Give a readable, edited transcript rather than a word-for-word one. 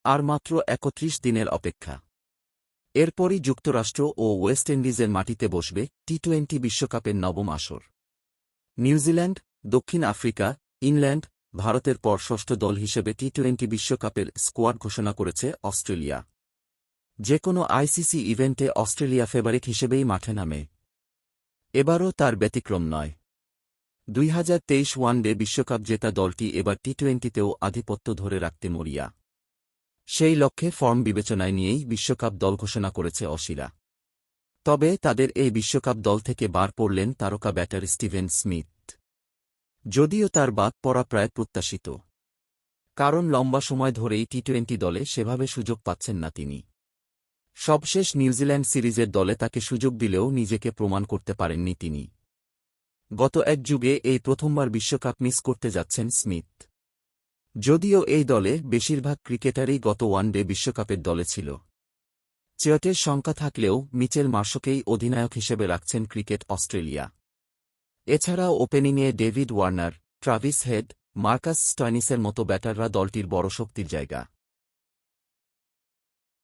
আর মাত্র ৩১ দিনের অপেক্ষা। এরপরই যুক্তরাষ্ট্র ও ওয়েস্ট ইন্ডিজের মাটিতে বসবে টি-২০ বিশ্বকাপের নবম আসর। নিউজিল্যান্ড, দক্ষিণ আফ্রিকা, ইংল্যান্ড, ভারতের পর ষষ্ঠ দল হিসেবে টি-২০ বিশ্বকাপের স্কোয়াড ঘোষণা করেছে অস্ট্রেলিয়া। যে কোনো আইসিসি ইভেন্টে অস্ট্রেলিয়া ফেভারিট হিসেবেই মাঠে নামে। এবারও তার ব্যতিক্রম নয়। ২০২৩ ওয়ানডে বিশ্বকাপ জেতা দলটি এবার টি-২০তেও আধিপত্য ধরে রাখতে মরিয়া। সেই লক্ষ্যে ফর্ম বিবেচনায় নিয়েই বিশ্বকাপ দল ঘোষণা করেছে অসিরা। তবে তাদের এই বিশ্বকাপ দল থেকে বার পড়লেন তারকা ব্যাটার স্টিভেন স্মিথ। যদিও তার বাদ পড়া প্রায় প্রত্যাশিত, কারণ লম্বা সময় ধরেই টি-২০ দলে সেভাবে সুযোগ পাচ্ছেন না তিনি। সবশেষ নিউজিল্যান্ড সিরিজের দলে তাকে সুযোগ দিলেও নিজেকে প্রমাণ করতে পারেননি তিনি। গত এক যুগে এই প্রথমবার বিশ্বকাপ মিস করতে যাচ্ছেন স্মিথ। যদিও এই দলে বেশিরভাগ ক্রিকেটারই গত ওয়ানডে বিশ্বকাপের দলে ছিল। চেয়াটের সংখ্যা থাকলেও মিচেল মার্শকেই অধিনায়ক হিসেবে রাখছেন ক্রিকেট অস্ট্রেলিয়া। এছাড়াও ওপেনিংয়ে David Warner, Travis Head, Marcus স্টয়নিসের মতো ব্যাটাররা দলটির বড় শক্তির জায়গা।